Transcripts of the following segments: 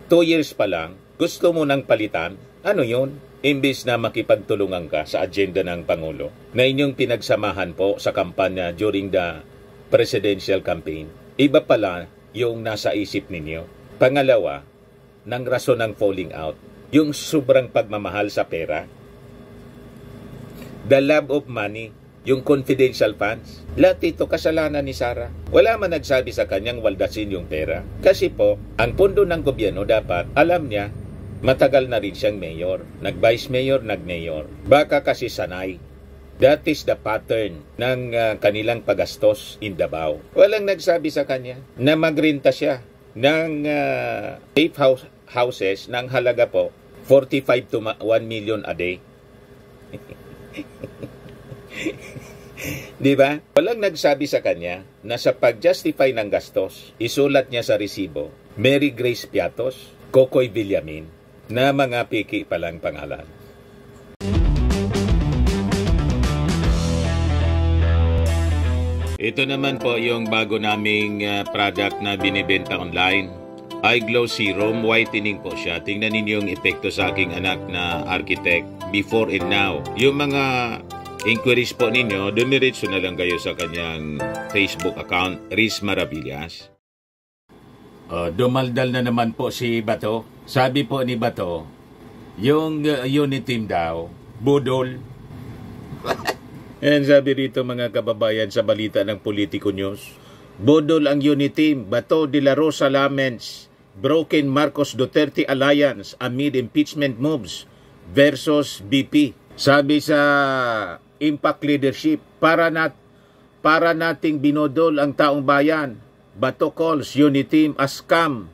2 years pa lang, gusto mo nang palitan? Ano yun? Imbis na makipagtulungan ka sa agenda ng Pangulo na inyong pinagsamahan po sa kampanya during the presidential campaign. Iba pala yung nasa isip ninyo. Pangalawa, ng rason ng falling out, yung sobrang pagmamahal sa pera, the love of money, yung confidential funds. Lahat ito kasalanan ni Sara. Wala man nagsabi sa kanyang waldasin yung pera. Kasi po, ang pondo ng gobyerno dapat, alam niya, matagal na rin siyang mayor. Nag-vice mayor, nag-mayor. Baka kasi sanay. That is the pattern ng kanilang pagastos in Davao. Walang nagsabi sa kanya na magrenta siya ng safe houses ng halaga po 45 to 1 million a day. Di ba? Walang nagsabi sa kanya na sa pag-justify ng gastos, isulat niya sa resibo, Mary Grace Piatos, Kokoy Villamin, na mga piki palang pangalan. Ito naman po yung bago naming product na binibenta online. iGlow Serum, whitening po siya. Tingnan ninyo yung epekto sa aking anak na architect before and now. Yung mga inquiries po ninyo, dumiretso na lang kayo sa kanyang Facebook account, Riz Maravillas. Dumaldal na naman po si Bato. Sabi po ni Bato, yung unit team daw, budol. Yan sabi rito mga kababayan sa balita ng Politico News. Budol ang unit team, Bato de la Rosa laments, broken Marcos Duterte alliance amid impeachment moves versus BP. Sabi sa Impact Leadership, para nating binodol ang taong bayan. Bato calls unit team a scam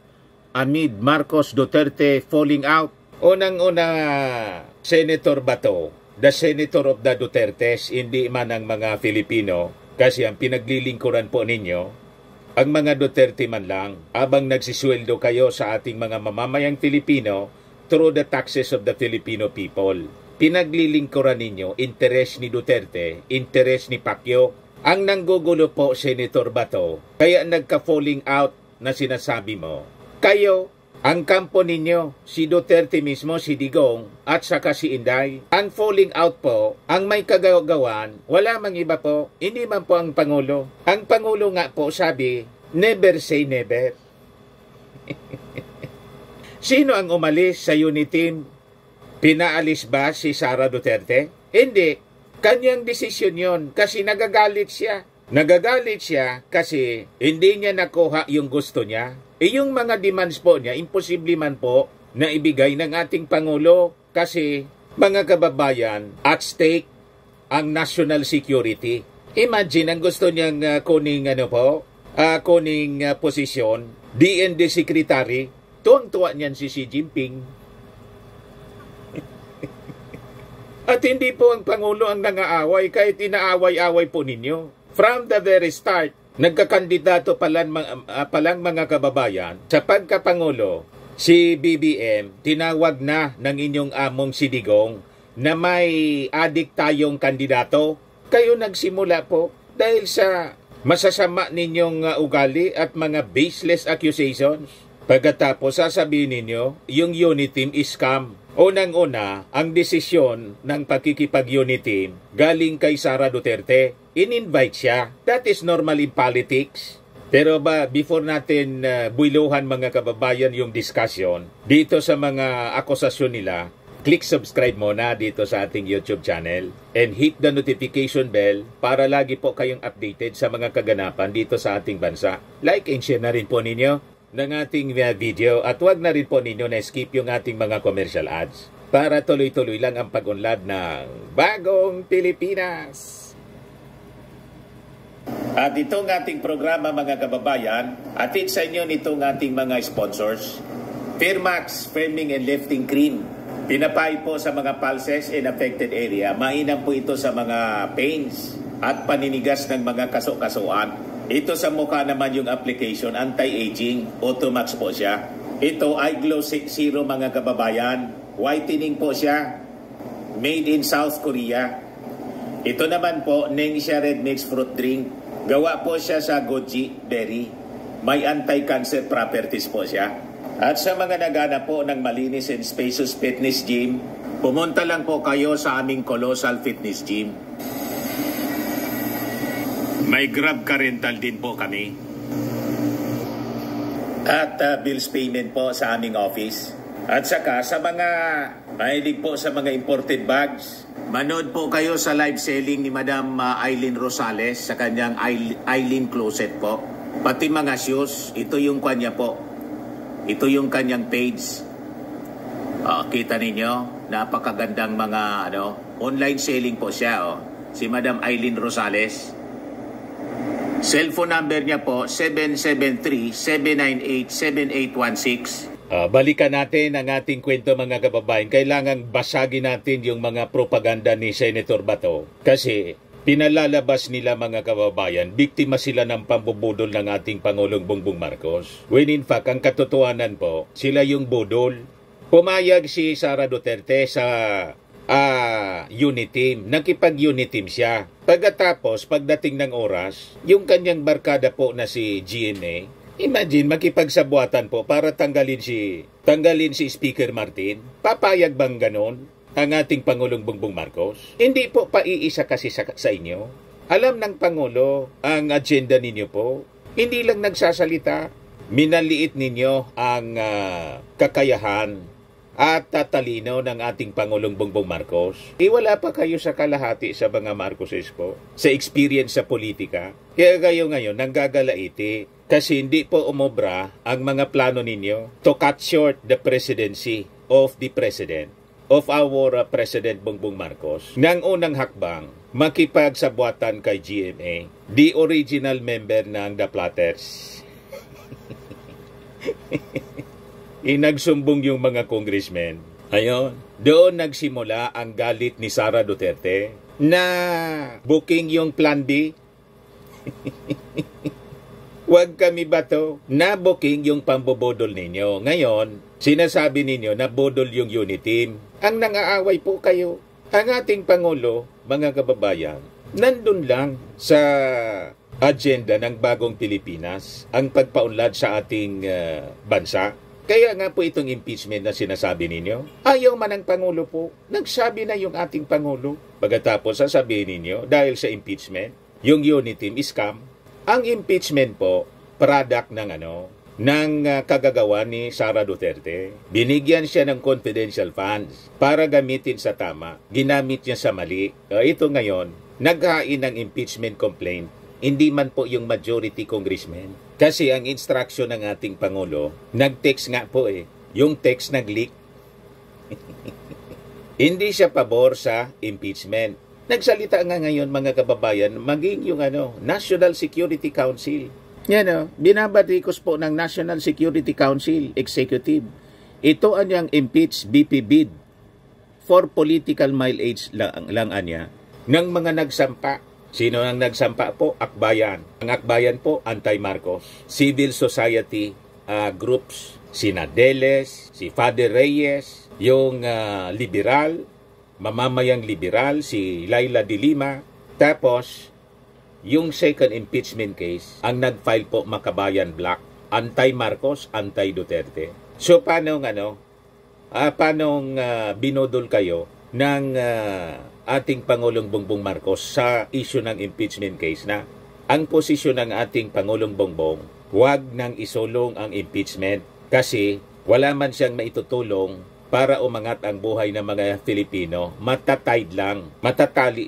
amid Marcos Duterte falling out. Unang-una, Senator Bato, the Senator of the Dutertes, hindi man ang mga Filipino, kasi ang pinaglilingkuran po ninyo, ang mga Duterte man lang, habang nagsisweldo kayo sa ating mga mamamayang Filipino through the taxes of the Filipino people. Pinaglilingkuran ninyo, interes ni Duterte, interes ni Pacquiao. Ang nanggugulo po, Senator Bato, kaya nagka-falling out na sinasabi mo. Kayo, ang kampo ninyo, si Duterte mismo, si Digong, at saka si Inday. Ang falling out po, ang may kagagawan, wala mang iba po, hindi man po ang Pangulo. Ang Pangulo nga po sabi, never say never. Sino ang umalis sa unit team? Pinaalis ba si Sara Duterte? Hindi. Kanyang desisyon yon kasi nagagalit siya. Nagagalit siya kasi hindi niya nakuha yung gusto niya. Yung mga demands po niya, imposible man po na ibigay ng ating Pangulo kasi mga kababayan, at stake ang national security. Imagine, ang gusto niyang kuning posisyon, DND Secretary, tuwang-tuwa niyan si Xi Jinping. At hindi po ang Pangulo ang nangaaway kahit inaaway-away po ninyo. From the very start, nagkakandidato palang mga kababayan sa pagkapangulo, si BBM, tinawag na ng inyong among si Digong na may adik tayong kandidato. Kayo nagsimula po dahil sa masasama ninyong ugali at mga baseless accusations. Pagkatapos sasabihin ninyo, yung unit team is scam. Unang-una, ang desisyon ng pagkikipag-unit team galing kay Sara Duterte. In-invite siya. That is normal in politics. Pero before natin builuhan mga kababayan yung discussion dito sa mga akusasyon nila, click subscribe muna dito sa ating YouTube channel and hit the notification bell para lagi po kayong updated sa mga kaganapan dito sa ating bansa. Like and share na rin po ninyo ng ating video at huwag na rin po ninyo na skip yung ating mga commercial ads para tuloy-tuloy lang ang pag-unlad ng Bagong Pilipinas. At itong ating programa mga kababayan, atid sa inyo nitong ating mga sponsors. Firmax Firming and Lifting Cream. Pinapay po sa mga pulses in affected area. Mainam po ito sa mga pains at paninigas ng mga kaso-kasuan. Ito sa mukha naman yung application, anti-aging, Automax po siya. Ito, iGlow Zero mga kababayan. Whitening po siya. Made in South Korea. Ito naman po, Nengxia Red Mix Fruit Drink. Gawa po siya sa goji berry. May anti-cancer properties po siya. At sa mga naghanap po ng malinis and spacious fitness gym, pumunta lang po kayo sa aming Colossal Fitness Gym. May Grab car rental din po kami. At bills payment po sa aming office. At saka sa mga mahilig po sa mga imported bags, manood po kayo sa live selling ni Madam Eileen Rosales sa kanyang Eileen Closet po. Pati mga shoes, ito yung kanya po. Ito yung kanyang page. Kita ninyo, napakagandang mga online selling po siya. Si Madam Eileen Rosales. Cellphone number niya po, 773-798-7816. Balikan natin ang ating kwento mga kababayan. Kailangang basagin natin yung mga propaganda ni Senator Bato. Kasi pinalalabas nila mga kababayan, biktima sila ng pambubudol ng ating Pangulong Bongbong Marcos. When in fact, ang katotohanan po, sila yung budol. Pumayag si Sara Duterte sa unit team. Nakipag-unit team siya. Pagkatapos, pagdating ng oras, yung kanyang barkada po na si GMA, imagine, makipagsabuatan po para tanggalin si Speaker Martin. Papayag bang ganon ang ating Pangulong Bongbong Marcos? Hindi po paiisa kasi sa inyo. Alam ng Pangulo ang agenda ninyo po. Hindi lang nagsasalita. Minaliit ninyo ang kakayahan at tatalino ng ating Pangulong Bongbong Marcos. Wala pa kayo sa kalahati sa mga Marcoses po, sa experience sa politika. Kaya kayo ngayon nanggagalaiti kasi hindi po umobra ang mga plano ninyo to cut short the presidency of the President, of our President Bongbong Marcos. Nang unang hakbang, makipagsabuatan kay GMA, the original member ng The Platters. Inagsumbong yung mga congressmen. Ayun, doon nagsimula ang galit ni Sara Duterte na booking yung Plan B. Huwag kami ba to? Na booking yung pambobodol ninyo. Ngayon, sinasabi ninyo na bodol yung unit team. Ang nangaaway po kayo. Ang ating Pangulo, mga kababayan, nandun lang sa agenda ng bagong Pilipinas ang pagpaunlad sa ating bansa. Kaya nga po itong impeachment na sinasabi ninyo, ayaw man ang Pangulo po. Nagsabi na yung ating Pangulo. Pagkatapos sasabihin ninyo, dahil sa impeachment, yung unit team is scam. Ang impeachment po, product ng kagagawa ni Sara Duterte. Binigyan siya ng confidential funds para gamitin sa tama. Ginamit niya sa mali. Ito ngayon, naghain ng impeachment complaint. Hindi man po yung majority congressman. Kasi ang instruction ng ating Pangulo, nag-text nga po yung text nag-leak. Hindi siya pabor sa impeachment. Nagsalita nga ngayon mga kababayan, maging yung National Security Council. Yan binabatikos po ng National Security Council Executive. Ito anyang impeach BP bid for political mileage lang anya ng mga nagsampa. Sino ang nagsampa po? Akbayan. Ang Akbayan po, anti-Marcos. Civil society groups. Si Nadeles, si Father Reyes, yung liberal, mamamayang liberal, si Laila de Lima. Tapos, yung second impeachment case, ang nag-file po Makabayan Black, anti-Marcos, anti-Duterte. So, paano binodol kayo ng ating Pangulong Bongbong Marcos sa issue ng impeachment case na ang posisyon ng ating Pangulong Bongbong, huwag nang isulong ang impeachment kasi wala man siyang maitutulong para umangat ang buhay ng mga Filipino. Matatali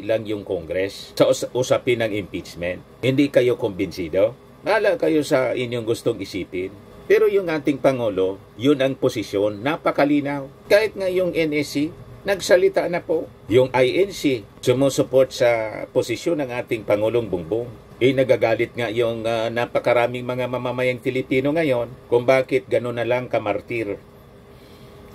lang yung Congress sa usapin ng impeachment. Hindi kayo kumbinsido? Wala kayo sa inyong gustong isipin. Pero yung ating Pangulo, yun ang posisyon, napakalinaw. Kahit nga yung NSC, nagsalita na po. Yung INC, sumusuport sa posisyon ng ating Pangulong Bongbong. Nagagalit nga yung napakaraming mga mamamayang Filipino ngayon kung bakit gano'n na lang kamartir.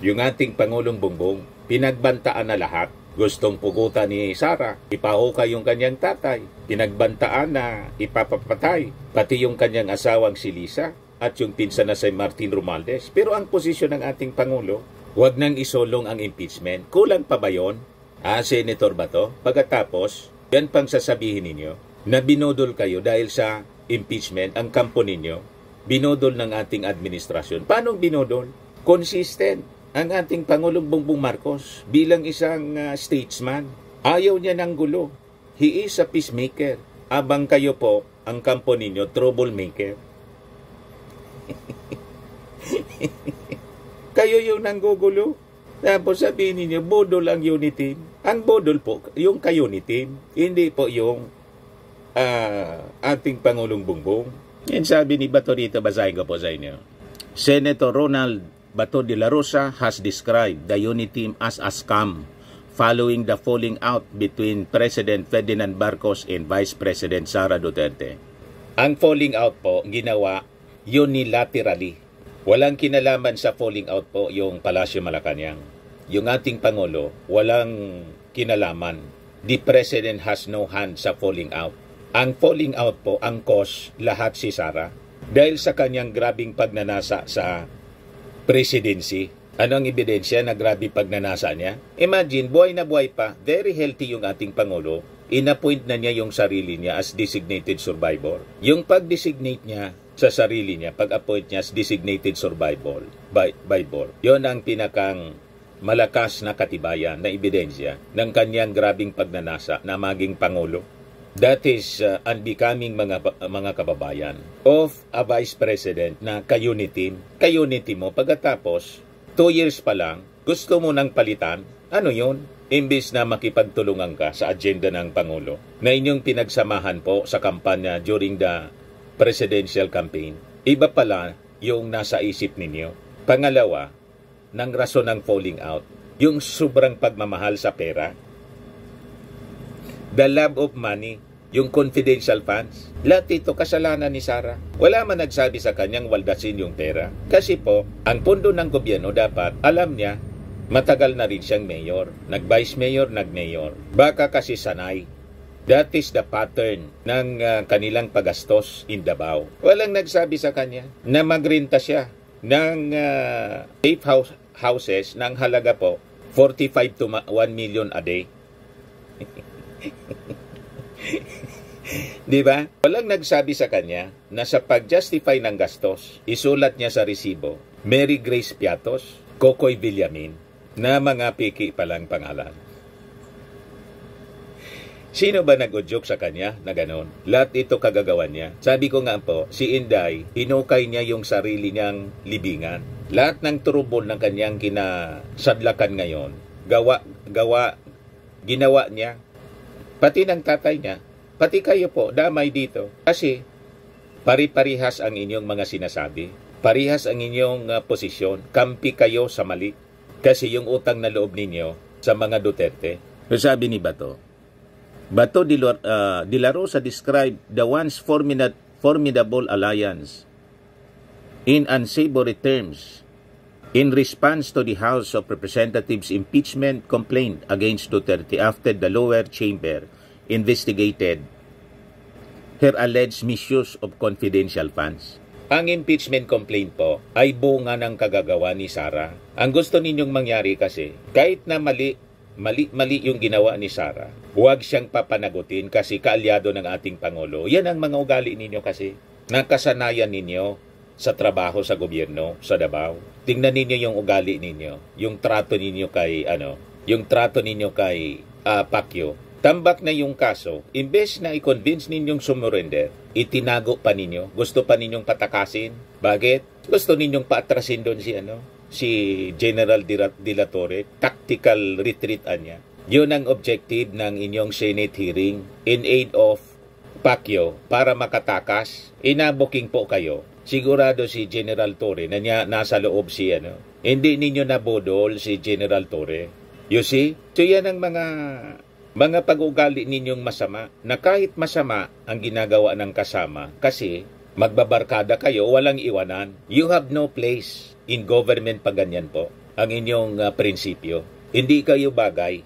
Yung ating Pangulong Bongbong, pinagbantaan na lahat. Gustong pugutan ni Sara, ipahukay yung kanyang tatay. Pinagbantaan na ipapapatay. Pati yung kanyang asawang si Lisa at yung pinsan na si Martin Romualdez. Pero ang posisyon ng ating Pangulo, huwag nang isolong ang impeachment. Kulang pa ba yun? Senator Bato? Pagkatapos, yan pang sasabihin ninyo na binodol kayo dahil sa impeachment ang kampo ninyo. binodol ng ating administrasyon. Paano binodol? Consistent ang ating Pangulong Bongbong Marcos bilang isang statesman. Ayaw niya ng gulo. He is a peacemaker. Abang kayo po, ang kampo ninyo, troublemaker. Kayo yung nanggugulo. Tapos sabihin ninyo, bodol ang unity. Ang bodol po, yung ka-unity, hindi po yung ating Pangulong Bongbong. Yan sabi ni Bato rito, basahin ko po sa inyo. Senator Ronald Bato de la Rosa has described the unity team as a scam following the falling out between President Ferdinand Marcos and Vice President Sara Duterte. Ang falling out po, ginawa unilaterally. Walang kinalaman sa falling out po yung Palasyo Malacanang. Yung ating Pangulo, walang kinalaman. The President has no hand sa falling out. Ang falling out po, ang cause, lahat si Sara. Dahil sa kanyang grabing pagnanasa sa presidency. Ano ang ebidensya na grabe pagnanasa niya? Imagine, buhay na buhay pa, very healthy yung ating Pangulo, inappoint na niya yung sarili niya as designated survivor. Yung pag-designate niya sa sarili niya, pag-appoint niya as designated survivor, yon ang pinakang malakas na katibayan na ebidensya ng kanyang grabing pagnanasa na maging Pangulo. That is unbecoming mga kababayan of a Vice President na ka-unity. Ka-unity mo, pagkatapos 2 years pa lang, gusto mo nang palitan, ano yun? Imbis na makipagtulungan ka sa agenda ng Pangulo na inyong pinagsamahan po sa kampanya during the presidential campaign. Iba pala yung nasa isip ninyo. Pangalawa, ng rason ng falling out, yung sobrang pagmamahal sa pera, the love of money, yung confidential funds. Lahat ito kasalanan ni Sara. Wala man nagsabi sa kanyang waldasin yung pera. Kasi po, ang pondo ng gobyerno dapat, alam niya, matagal na rin siyang mayor. Nag-vice mayor, nag-mayor. Baka kasi sanay. That is the pattern ng kanilang pagastos in Davao. Walang nagsabi sa kanya na magrenta siya ng safe houses ng halaga po 45 to 1 million a day. Di ba? Walang nagsabi sa kanya na sa pag-justify ng gastos, isulat niya sa resibo, Mary Grace Piatos, Kokoy Villamin, na mga piki palang pangalan. Sino ba nag-udyok sa kanya na ganon? Lahat ito kagagawan niya. Sabi ko nga po, si Inday, hinukay niya yung sarili niyang libingan. Lahat ng turubol ng kanyang kinasadlakan ngayon, ginawa niya. Pati ng tatay niya, pati kayo po, damay dito. Kasi, pari-parihas ang inyong mga sinasabi. Parihas ang inyong posisyon. Kampi kayo sa mali. Kasi yung utang na loob ninyo sa mga Duterte. So sabi ni Bato de la Rosa described the once formidable alliance in unsavory terms in response to the House of Representatives impeachment complaint against Duterte after the lower chamber investigated her alleged misuse of confidential funds. Ang impeachment complaint po ay bunga ng kagagawa ni Sara. Ang gusto ninyong mangyari kasi, kahit na mali yung ginawa ni Sara, huwag siyang papanagutin kasi kaalyado ng ating Pangulo. Yan ang mga ugali ninyo kasi. Nakasanayan ninyo sa trabaho sa gobyerno, sa Davao. Tingnan ninyo yung ugali ninyo, yung trato ninyo kay Pacquiao. Tambak na yung kaso, imbes na i-convince ninyong sumurrender, itinago pa ninyo, gusto pa ninyong patakasin. Bakit? Gusto ninyong paatrasin doon si General De La Torre, tactical retreat niya. Yun ang objective ng inyong Senate hearing in aid of Pacquiao para makatakas. Inabuking po kayo. Sigurado si General Torre na nasa loob hindi ninyo nabodol si General Torre. You see? So yan ang mga pag-ugali ninyong masama na kahit masama ang ginagawa ng kasama kasi magbabarkada kayo, walang iwanan. You have no place in government pag ganyan po ang inyong prinsipyo. Hindi kayo bagay.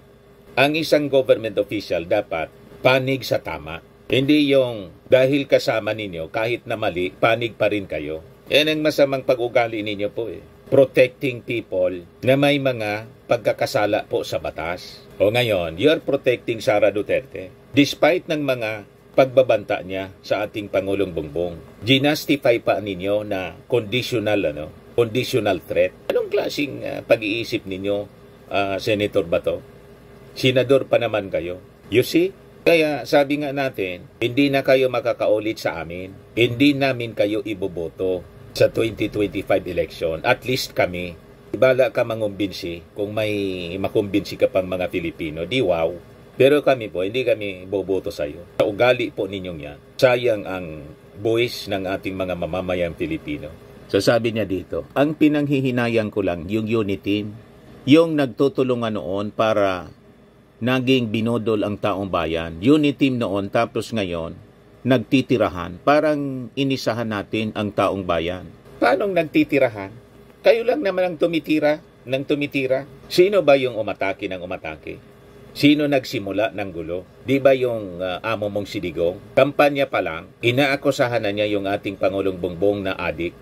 Ang isang government official dapat panig sa tama. Hindi yung dahil kasama ninyo, kahit na mali, panig pa rin kayo. Yan ang masamang pag-ugali ninyo po Protecting people na may mga pagkakasala po sa batas. O ngayon, you are protecting Sara Duterte. Despite ng mga pagbabanta niya sa ating Pangulong Bongbong. Ginastify pa ninyo na conditional threat. Anong klaseng pag-iisip ninyo, Senator Bato? Senador pa naman kayo. You see? Kaya sabi nga natin, hindi na kayo makakaulit sa amin. Hindi namin kayo iboboto sa 2025 election. At least kami. Ibala ka mangumbinsi kung may makumbinsi ka pang mga Pilipino. Di wow. Pero kami po, hindi kami boboto sa iyo. Sa ugali po ninyong yan, sayang ang buwis ng ating mga mamamayang Pilipino. So sabi niya dito, ang pinanghihinayang ko lang yung unit team, yung nagtutulungan noon para naging binodol ang taong bayan. Unit team noon, tapos ngayon, nagtitirahan. Parang inisahan natin ang taong bayan. Paano nagtitirahan? Kayo lang naman ang tumitira. Sino ba yung umatake ng umatake? Sino nagsimula ng gulo? Di ba yung amo mong si Digong? Kampanya pa lang, inaakusahan na niya yung ating Pangulong Bongbong na adik.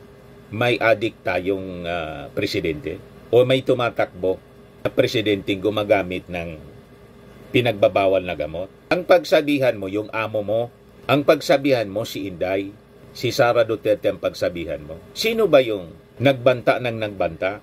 May adik tayong presidente? O may tumatakbo na presidenteng gumagamit ng pinagbabawal na gamot? Ang pagsabihan mo, yung amo mo, ang pagsabihan mo si Inday, si Sara Duterte ang pagsabihan mo. Sino ba yung nagbanta ng nagbanta?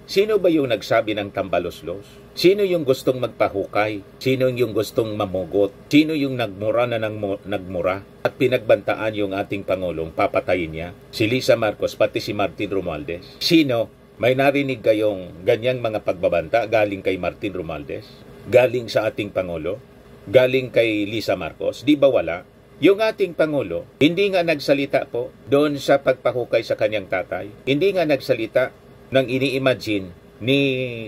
Sino ba yung nagsabi ng tambaloslos? Sino yung gustong magpahukay? Sino yung gustong mamugot? Sino yung nagmura na nagmura? At pinagbantaan yung ating Pangulong, papatayin niya? Si Lisa Marcos, pati si Martin Romualdez. Sino? May narinig kayong ganyang mga pagbabanta galing kay Martin Romualdez? Galing sa ating Pangulo? Galing kay Lisa Marcos? Di ba wala? Yung ating Pangulo, hindi nga nagsalita po doon sa pagpahukay sa kanyang tatay. Hindi nga nagsalita nang ini-imagine ni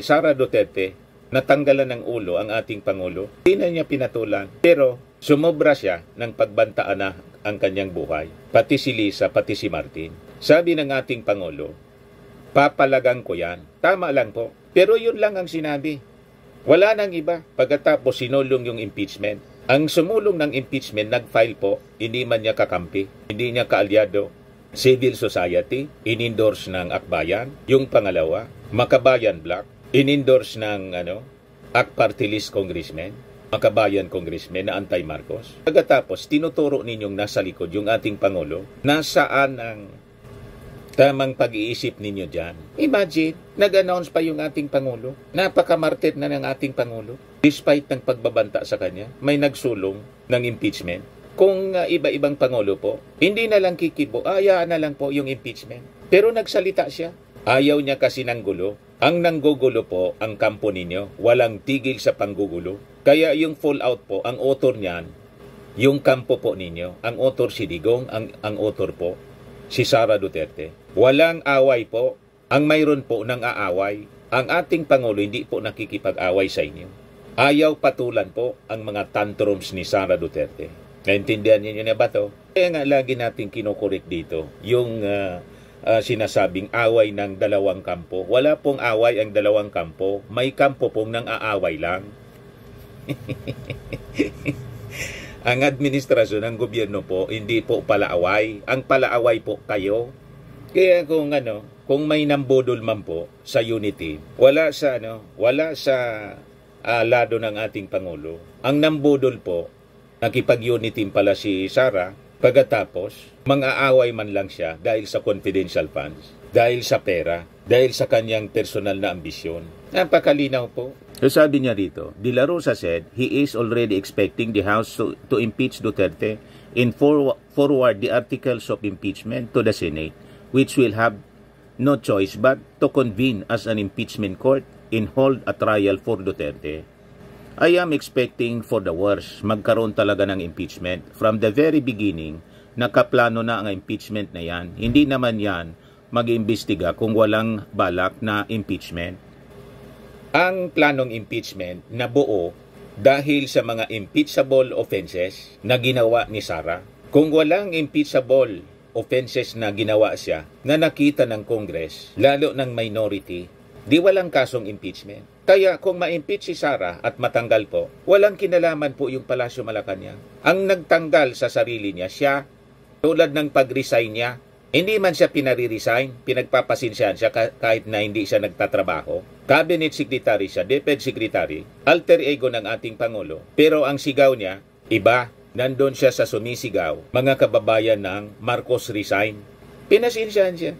Sara Duterte na tanggalan ng ulo ang ating Pangulo. Hindi na niya pinatulan. Pero sumobra siya ng pagbantaan na ang kanyang buhay. Pati si Lisa, pati si Martin. Sabi ng ating Pangulo, papalagang ko yan. Tama lang po. Pero yun lang ang sinabi. Wala nang iba. Pagkatapos sinulong yung impeachment. Ang sumulong ng impeachment, nag-file po, hindi man niya kakampi, hindi niya kaalyado. Civil Society, in-endorse ng Akbayan. Yung pangalawa, Makabayan Bloc, in-endorse ng AK Party List Congressman, Makabayan Congressman na anti-Marcos. Pagkatapos, tinuturo ninyong nasa likod yung ating Pangulo. Nasaan ang tamang pag-iisip ninyo dyan? Imagine, nag-announce pa yung ating Pangulo. Napakamartet na ng ating Pangulo. Despite ng pagbabanta sa kanya, may nagsulong ng impeachment. Kung iba-ibang Pangulo po, hindi na lang kikibo, hayaan na lang po yung impeachment. Pero nagsalita siya. Ayaw niya kasi ng gulo. Ang nanggugulo po, ang kampo ninyo, walang tigil sa panggugulo. Kaya yung fallout po, ang author niyan, yung kampo po ninyo, ang author si Digong, ang author po, si Sara Duterte. Walang away po. Ang mayroon po ng aaway. Ang ating Pangulo hindi po nakikipag-away sa inyo. Ayaw patulan po ang mga tantrums ni Sara Duterte. Naintindihan niyo na ba to? Kaya nga lagi natin kinukurik dito yung sinasabing away ng dalawang kampo. Wala pong away ang dalawang kampo. May kampo pong nang aaway lang. Ang administrasyon ng gobyerno po, hindi po palaaway. Ang palaaway po kayo. Kaya kung may nambudol man po sa unity, wala sa lado ng ating Pangulo. Ang nambudol po, nakipag-unity pala si Sara, pagkatapos, mang-aaway man lang siya dahil sa confidential funds, dahil sa pera, dahil sa kanyang personal na ambisyon. Napakalinaw po. So sabi niya dito, De La Rosa said he is already expecting the House to impeach Duterte and forward the articles of impeachment to the Senate, which will have no choice but to convene as an impeachment court and hold a trial for Duterte. I am expecting for the worst. Magkaroon talaga ng impeachment. From the very beginning, nakaplano na ang impeachment na yan. Hindi naman yan mag-iimbestiga kung walang balak na impeachment. Ang planong impeachment na buo dahil sa mga impeachable offenses na ginawa ni Sara. Kung walang impeachable offenses na ginawa siya, na nakita ng Congress, lalo ng minority, di walang kasong impeachment. Kaya kung ma-impeach si Sara at matanggal po, walang kinalaman po yung Palasyo Malacanang. Ang nagtanggal sa sarili niya, siya, tulad ng pag-resign niya, hindi man siya pinare-resign, pinagpapasinsyahan siya kahit na hindi siya nagtatrabaho. Cabinet Secretary siya, DepEd Secretary, alter ego ng ating Pangulo. Pero ang sigaw niya, iba, nandun siya sa sumisigaw, mga kababayan ng Marcos resign. Pinasensyahan siya.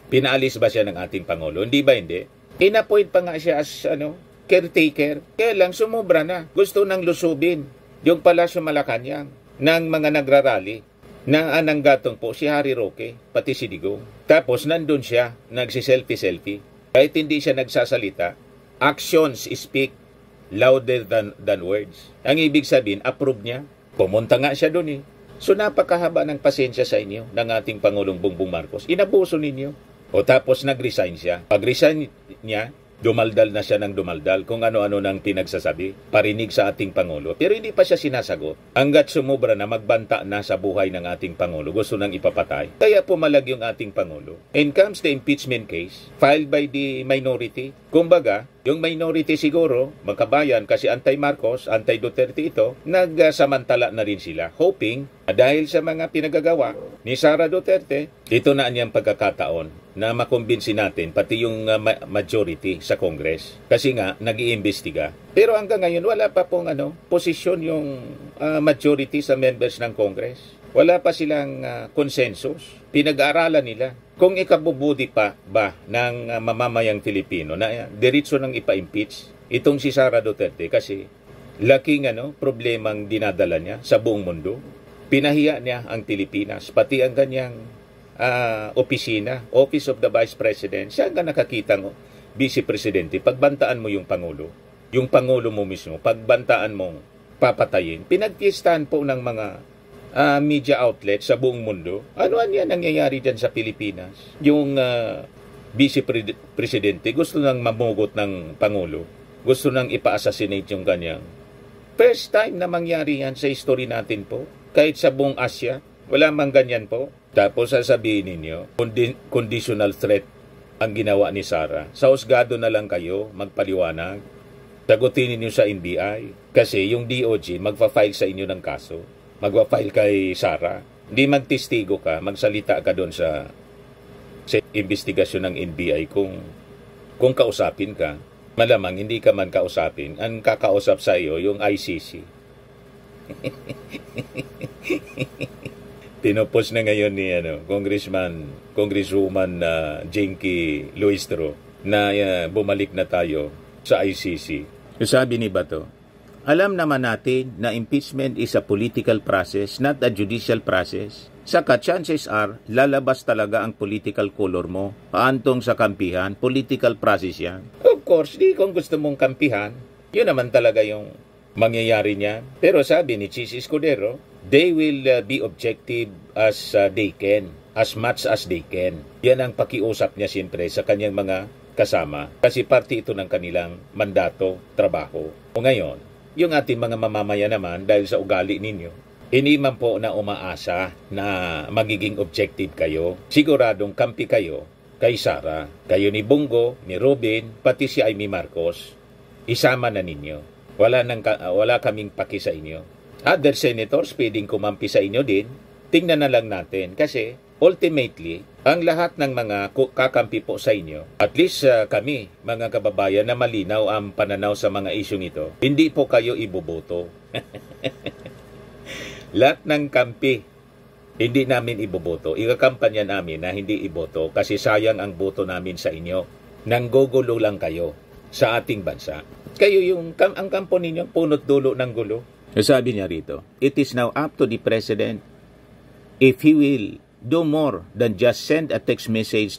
Pinaalis ba siya ng ating Pangulo? Hindi ba hindi? Inappoint pa nga siya as caretaker. Kaya lang sumobra na. Gusto nang lusubin yung Palasyo Malacanang ng mga nagrarally na anang gatong po si Harry Roque, pati si Digong. Tapos nandun siya, nagsiselfie-selfie. Kahit hindi siya nagsasalita, actions speak louder than words. Ang ibig sabihin, approve niya. Pumunta nga siya doon So napakahaba ng pasensya sa inyo ng ating Pangulong Bongbong Marcos. Inabuso ninyo. Tapos nag-resign siya. Pag-resign niya, dumaldal na siya ng dumaldal kung ano-ano nang pinagsasabi, parinig sa ating Pangulo. Pero hindi pa siya sinasagot. Hanggat sumubra na magbanta na sa buhay ng ating Pangulo, gusto nang ipapatay. Kaya pumalag yung ating Pangulo. And comes the impeachment case filed by the minority. Kumbaga, yung minority siguro, magkabayan kasi anti-Marcos, anti-Duterte ito, nagsamantala na rin sila. Hoping, dahil sa mga pinagagawa ni Sara Duterte, ito na niyang pagkakataon na makumbinsi natin, pati yung majority sa Congress. Kasi nga, nag-iimbestiga. Pero hanggang ngayon, wala pa pong posisyon yung majority sa members ng Congress. Wala pa silang consensus. Pinag-aaralan nila. Kung ikabubuti pa ba ng mamamayang Filipino na diretso nang ipa-impeach itong si Sara Duterte kasi laking problemang dinadala niya sa buong mundo. Pinahiya niya ang Pilipinas, pati ang kanyang opisina, Office of the Vice President. Siya ang nakakitang Vice Presidente. Pagbantaan mo yung Pangulo, yung Pangulo mo mismo, pagbantaan mong papatayin, pinagpiestahan po ng mga media outlet sa buong mundo. Ano yan nangyayari dyan sa Pilipinas? Yung Vice Presidente gusto nang mamugot ng Pangulo. Gusto nang ipa-assassinate yung kanyang. First time na mangyari yan sa history natin po. Kahit sa buong Asia, wala mang ganyan po. Tapos sasabihin ninyo, conditional threat ang ginawa ni Sara. Sa husgado na lang kayo magpaliwanag. Sagutin ninyo sa NBI. Kasi yung DOJ magpa-file sa inyo ng kaso. Magpa-file kay Sara. Hindi magtestigo ka, magsalita ka doon sa investigasyon ng NBI kung kausapin ka. Malamang hindi ka man kausapin. Ang kakausap sa iyo yung ICC. Tinopos na ngayon ni Congresswoman Jinky Luistro na bumalik na tayo sa ICC. Sabi ni Bato, alam naman natin na impeachment is a political process, not a judicial process. Saka chances are, lalabas talaga ang political color mo. Paantong sa kampihan, political process yan. Of course, kung gusto mong kampihan, yun naman talaga yung mangyayari niya. Pero sabi ni Chis Escudero, they will be objective as they can, as much as they can. Yan ang pakiusap niya siyempre sa kanyang mga kasama. Kasi parte ito ng kanilang mandato, trabaho. O ngayon, yung ating mga mamamaya naman, dahil sa ugali ninyo, hindi man po na umaasa na magiging objective kayo. Siguradong kampi kayo kay Sara. Kayo ni Bongo, ni Robin, pati si Amy Marcos. Isama na ninyo. Wala kaming paki sa inyo. Other senators pwedeng kumampi sa inyo din. Tingnan na lang natin kasi ultimately, ang lahat ng mga kakampi po sa inyo, at least kami, mga kababayan na malinaw ang pananaw sa mga isyong ito, hindi po kayo iboboto. Lahat ng kampi, hindi namin iboboto. Ikakampanya namin na hindi iboto kasi sayang ang boto namin sa inyo. Nanggugulo lang kayo sa ating bansa. Kayo ang kampo ninyo, punot dulo ng gulo. Sabi niya rito, it is now up to the President if he will do more than just send a text message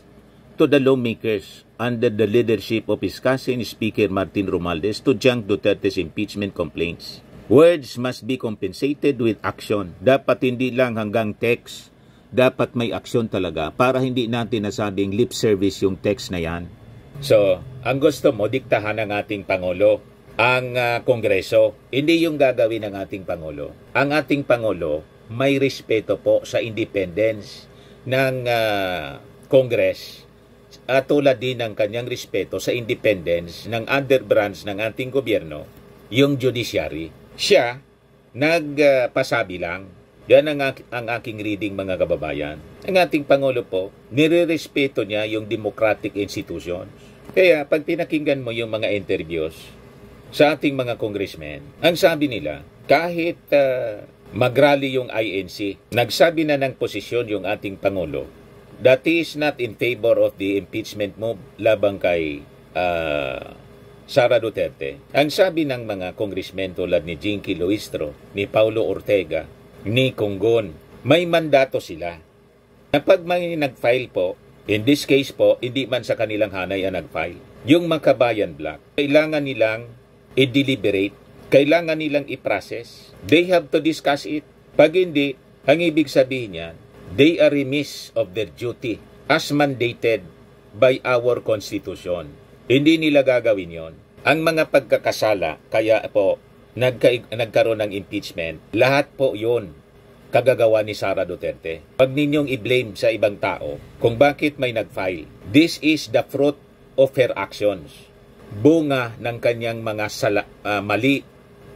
to the lawmakers under the leadership of his cousin Speaker Martin Romualdez to junk Duterte's impeachment complaints. Words must be compensated with action. Dapat hindi lang hanggang text. Dapat may aksyon talaga para hindi natin nasabing lip service yung text na yan. So, ang gusto mo, diktahan ng ating Pangulo ang Kongreso. Hindi yung gagawin ng ating Pangulo. Ang ating Pangulo may respeto po sa independence ng Congress at tulad din ng kanyang respeto sa independence ng other branch ng ating gobyerno, yung judiciary. Siya, nagpasabi lang. Yan ang aking reading, mga kababayan. Ang ating Pangulo po, nire-respeto niya yung democratic institutions. Kaya pag pinakinggan mo yung mga interviews sa ating mga congressmen, ang sabi nila, kahit Magrally yung INC. Nagsabi na ng posisyon yung ating Pangulo that he is not in favor of the impeachment move labang kay Sara Duterte. Ang sabi ng mga congressmen tulad ni Jinky Luistro, ni Paulo Ortega, ni Conggon, may mandato sila. Na pag may nag-file po, in this case po, hindi man sa kanilang hanay ang nag-file. Yung Makabayan Block, kailangan nilang i-deliberate, kailangan nilang i-process. They have to discuss it. Pag hindi, ang ibig sabihin niyan, they are remiss of their duty as mandated by our Constitution. Hindi nila gagawin yon. Ang mga pagkakasala, kaya po nagkaroon ng impeachment, lahat po yon kagagawa ni Sara Duterte. Pag ninyong i-blame sa ibang tao kung bakit may nag-file, this is the fruit of her actions. Bunga ng kanyang mga mali,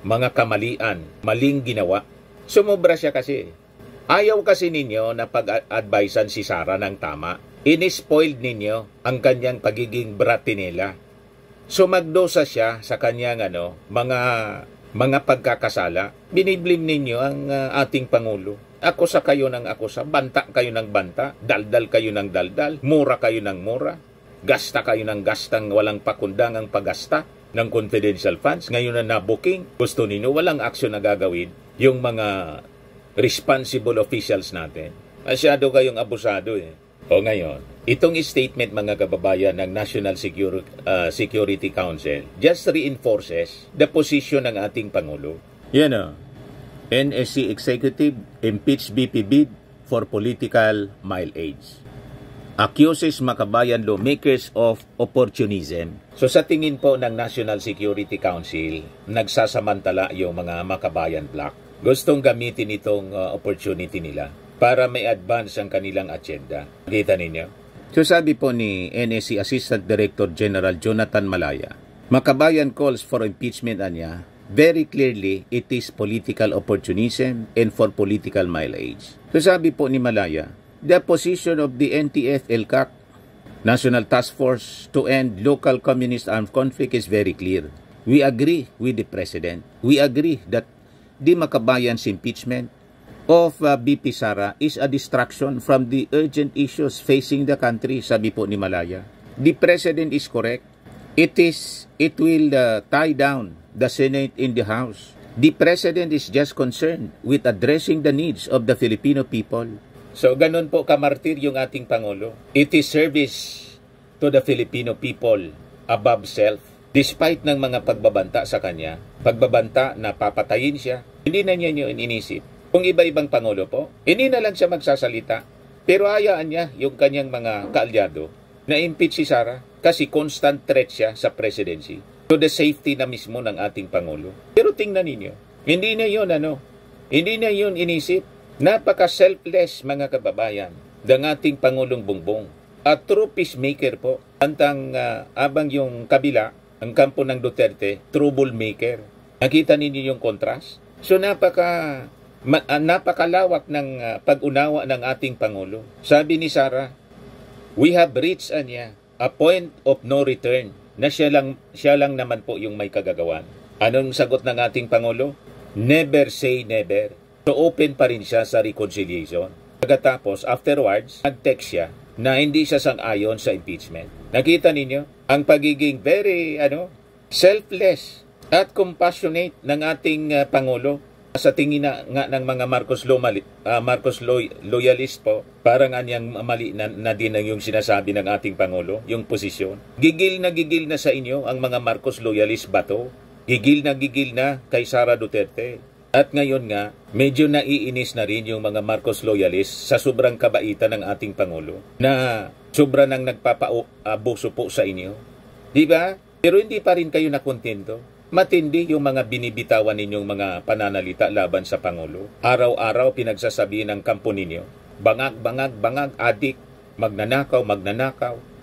mga kamalian, maling ginawa. Sumobra siya kasi. Ayaw kasi ninyo na pag-advisean si Sara ng tama. Inispoiled ninyo ang kanyang pagiging bratinela. Sumagdosa siya sa kanyang mga pagkakasala. Biniblame ninyo ang ating Pangulo. Akusa kayo ng akusa, banta kayo ng banta, daldal kayo ng daldal, mura kayo ng mura, gasta kayo ng gastang walang pakundangang paggasta ng confidential funds. Ngayon na nabuking, gusto ninyo walang aksyon na gagawin yung mga responsible officials natin. Masyado kayong abusado eh. O ngayon, itong statement mga kababayan ng National Security Council just reinforces the position ng ating Pangulo. Yan o. NSC Executive impeach BP bid for political mileage. Accuses Makabayan lawmakers of opportunism. So sa tingin po ng National Security Council, nagsasamantala yung mga Makabayan bloc. Gustong gamitin itong opportunity nila para may advance ang kanilang agenda. Kita ninyo? So sabi po ni NSC Assistant Director General Jonathan Malaya, Makabayan calls for impeachment niya. Very clearly, it is political opportunism and for political mileage. So sabi po ni Malaya, the position of the NTF-ELCAC, National Task Force to End Local Communist Armed Conflict is very clear. We agree with the President. We agree that the Makabayan's impeachment of BP Sara is a distraction from the urgent issues facing the country, sabi po ni Malaya. The President is correct. It will tie down the Senate in the House. The President is just concerned with addressing the needs of the Filipino people. So ganun po kamartir yung ating Pangulo. It is service to the Filipino people above self. Despite ng mga pagbabanta sa kanya, pagbabanta na papatayin siya, hindi na niya yun inisip. Kung iba-ibang Pangulo po, hindi na lang siya magsasalita. Pero hayaan niya yung kanyang mga kaalyado na impeach si Sara kasi constant threat siya sa presidency. To the safety na mismo ng ating Pangulo. Pero tingnan ninyo, hindi na yun inisip. Napaka-selfless mga kababayan ng ating Pangulong Bongbong. At true peacemaker po. Antang abang yung kabila, ang kampo ng Duterte, troublemaker. Nakita ninyo yung contrast? So napakalawak ng pag-unawa ng ating Pangulo. Sabi ni Sara, we have reached a point of no return na siya lang naman po yung may kagagawan. Anong sagot ng ating Pangulo? Never say never. So open pa rin siya sa reconciliation. Pagkatapos, afterwards, nag-text siya na hindi siya sang-ayon sa impeachment. Nakita ninyo ang pagiging very selfless at compassionate ng ating Pangulo. Sa tingin nga ng mga Marcos loyalist po, parang anyang mali na din ang yung sinasabi ng ating Pangulo, yung posisyon. Gigil na sa inyo ang mga Marcos loyalist ba to? Gigil na kay Sara Duterte. At ngayon nga, medyo naiinis na rin yung mga Marcos loyalist sa sobrang kabaitan ng ating Pangulo na sobra nang nagpapaabuso po sa inyo. Di ba? Pero hindi pa rin kayo nakontento. Matindi yung mga binibitawan ninyong mga pananalita laban sa Pangulo. Araw-araw pinagsasabihin ng kampo ninyo, bangag, adik, magnanakaw.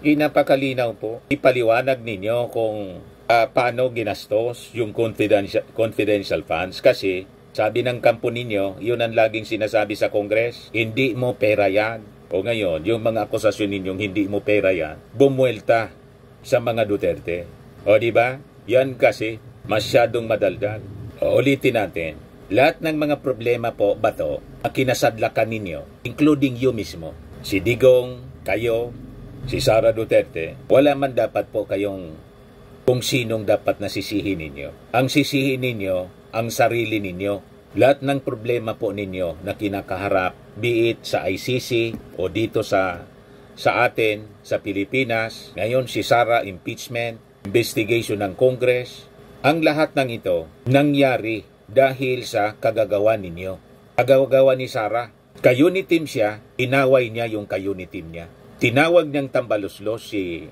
Inapakalinaw po. Ipaliwanag ninyo kung paano ginastos yung confidential funds kasi sabi ng kampo ninyo, yun ang laging sinasabi sa Congress, hindi mo pera yan. O ngayon, yung mga akusasyon ninyong hindi mo pera yan, bumuelta sa mga Duterte. O di ba? Yan kasi masyadong madaldal. O, ulitin natin. Lahat ng mga problema po, Bato, ang kinasadlakan ninyo, including you mismo, si Digong, kayo, si Sara Duterte, wala man dapat po kayong kung sinong dapat nasisihin ninyo. Ang sisihin ninyo, ang sarili ninyo. Lahat ng problema po ninyo na kinakaharap, be it sa ICC o dito sa atin, sa Pilipinas, ngayon si Sara impeachment, investigation ng Congress, ang lahat ng ito nangyari dahil sa kagagawa ninyo. Kagagawa ni Sara. Ka-unit team siya, inaway niya yung ka-unit team niya. Tinawag niyang tambaluslos si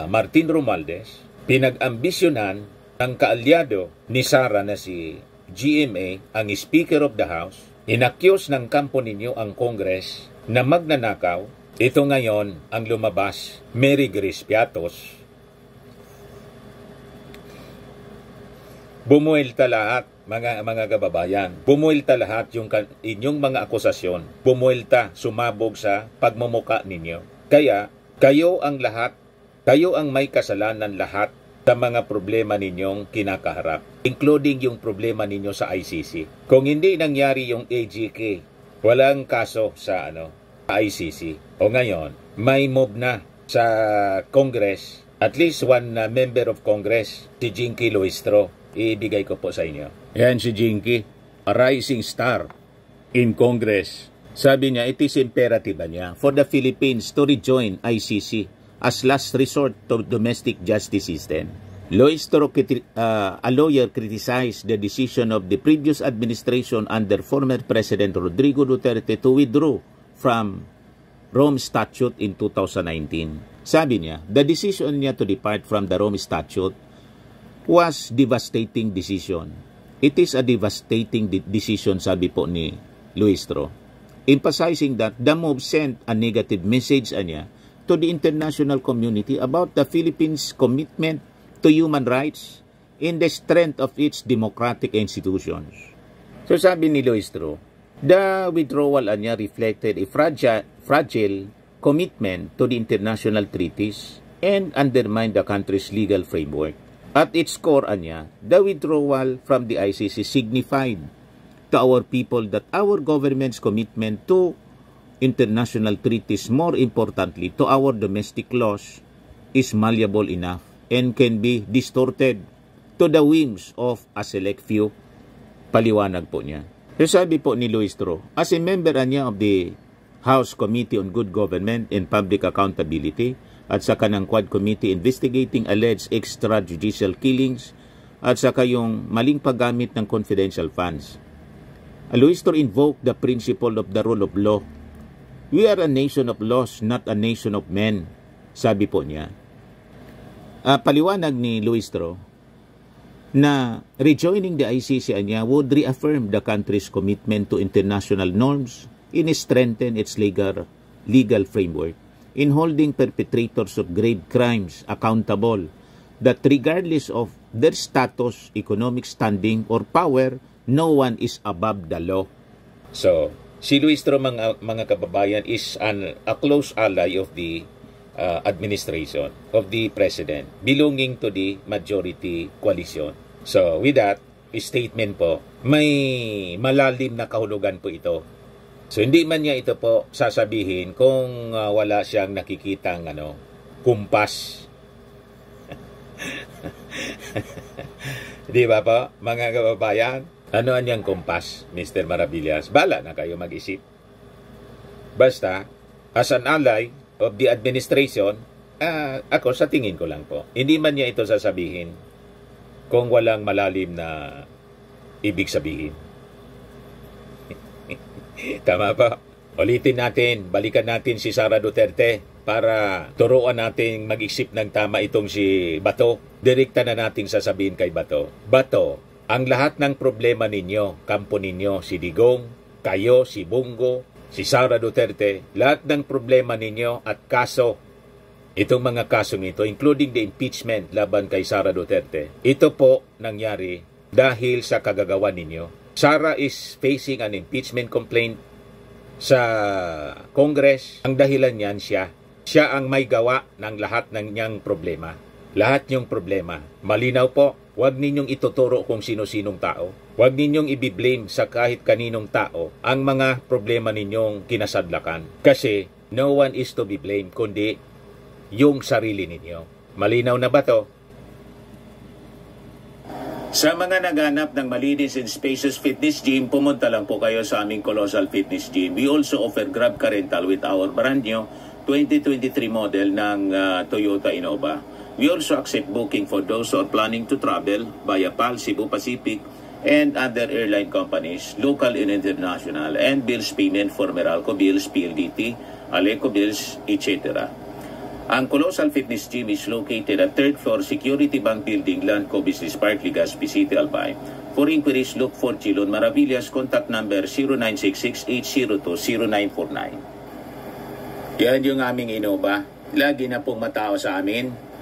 Martin Romualdez, pinag-ambisyonan ng kaalyado ni Sara na si GMA, ang Speaker of the House, inakyos ng kampo ninyo ang Congress na magnanakaw. Ito ngayon ang lumabas, Mary Grace Piatos. Bumuelta lahat, mga kababayan. Bumuelta lahat yung inyong mga akusasyon. Bumuelta, sumabog sa pagmumuka ninyo. Kaya, kayo ang lahat, kayo ang may kasalanan lahat sa mga problema ninyong kinakaharap, including yung problema ninyo sa ICC. Kung hindi nangyari yung AGK, walang kaso sa ICC. O ngayon, may move na sa Congress, at least one member of Congress, si Jinky Luistro. Ibigay ko po sa inyo. Yan si Jinky, a rising star in Congress. Sabi niya, it is imperative niya for the Philippines to rejoin ICC as last resort to domestic justice system. Luistro, a lawyer, criticized the decision of the previous administration under former President Rodrigo Duterte to withdraw from Rome Statute in 2019. Sabi niya, the decision niya to depart from the Rome Statute was devastating decision. It is a devastating decision, sabi po ni Luistro, emphasizing that the move sent a negative message niya to the international community about the Philippines' commitment to human rights and the strength of its democratic institutions. So sabi ni Luistro, the withdrawal niya reflected a fragile commitment to the international treaties and undermined the country's legal framework. At its core niya, the withdrawal from the ICC signified to our people that our government's commitment to international treaties, more importantly to our domestic laws, is malleable enough and can be distorted to the whims of a select few. Paliwanag po niya. So sabi po ni Luistro, as a member niya of the House Committee on Good Government and Public Accountability at saka ng Quad Committee investigating alleged extrajudicial killings at saka yung maling paggamit ng confidential funds, Luistro invoked the principle of the rule of law. We are a nation of laws, not a nation of men, sabi po niya. Paliwanag ni Luistro na rejoining the ICC niya would reaffirm the country's commitment to international norms and strengthen its legal framework in holding perpetrators of grave crimes accountable, that regardless of their status, economic standing, or power, no one is above the law. So, si Luistro, mga kababayan, is a close ally of the administration, of the president, belonging to the majority coalition. So, with that statement po, may malalim na kahulugan po ito. So, hindi man niya ito po sasabihin kung wala siyang nakikitang kumpas. Di ba po, mga kababayan? Ano ang kumpas, Mr. Maravillas? Bala na kayo mag-isip. Basta, as an ally of the administration, ako sa tingin ko lang po, hindi man niya ito sasabihin kung walang malalim na ibig sabihin. Tama pa. Ulitin natin, balikan natin si Sara Duterte para turuan natin mag-isip ng tama itong si Bato. Direkta na nating sasabihin kay Bato, Bato, ang lahat ng problema ninyo, kampo ninyo, si Digong, kayo, si Bongo, si Sara Duterte, lahat ng problema ninyo at kaso, itong mga kasong ito, including the impeachment laban kay Sara Duterte, ito po nangyari dahil sa kagagawa ninyo. Sara is facing an impeachment complaint sa Congress. Ang dahilan niyan siya. Siya ang may gawa ng lahat ng niyang problema. Lahat niyong problema. Malinaw po, Huwag ninyong ituturo kung sino-sinong tao. Huwag ninyong ibiblame sa kahit kaninong tao ang mga problema ninyong kinasadlakan. Kasi no one is to be blamed kundi yung sarili ninyo. Malinaw na ba to? Sa mga naghanap ng malinis and spacious fitness gym, pumunta lang po kayo sa aming Colossal Fitness Gym. We also offer Grab Car Rental with our brand new 2023 model ng Toyota Innova. We also accept booking for those who are planning to travel via PAL, Cebu Pacific, and other airline companies, local and international, and bills payment for Meralco Bills, PLDT, Aleco Bills, etc. Ang Colossal Fitness Gym is located at 3rd floor Security Bank Building, Landco Business Park, Legazpi City, Albay. For inquiries, look for Chilon Maravillas. Contact number 0966-802-0949. Yan yung aming Innova. Lagi na pong matao sa amin.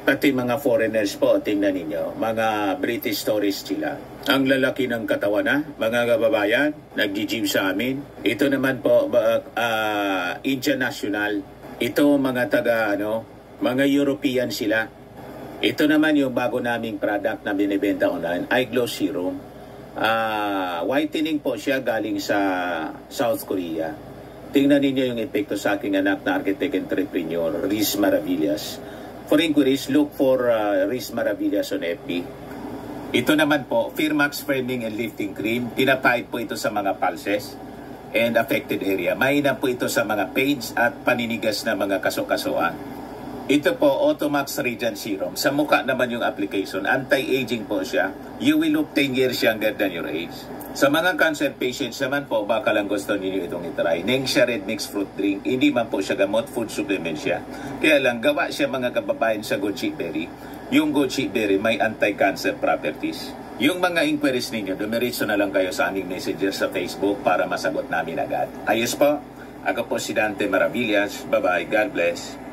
Pati mga foreigners po, tingnan ninyo, mga British tourists sila. Ang lalaki ng katawan na, mga kababayan, nag-gym sa amin. Ito naman po, Indian National. Ito mga mga European sila. Ito naman yung bago naming product na binibenta online, Eye Glow Serum. Whitening po siya galing sa South Korea. Tingnan ninyo yung epekto sa aking anak na architect entrepreneur, Riz Maravillas. For inquiries, look for Riz Maravillas on FB. Ito naman po, Firmax Firming and Lifting Cream. Pinapahid po ito sa mga pulses and affected area. Mainam po ito sa mga pains at paninigas na mga kaso-kasuan. Ito po, Automax Radiant Serum. Sa mukha naman yung application. Anti-aging po siya. You will look 10 years younger than your age. Sa mga cancer patients naman po, baka lang gusto niyo itong itry. Nengxia Red Mix Fruit Drink. Hindi man po siya gamot, food supplement siya. Kaya lang, gawa siya mga kababayan sa goji berry. Yung goji berry may anti-cancer properties. Yung mga inquiries ninyo, dumiritso na lang kayo sa aming messenger sa Facebook para masagot namin agad. Ayos po, ako po si Dante Maravillas. Bye-bye. God bless.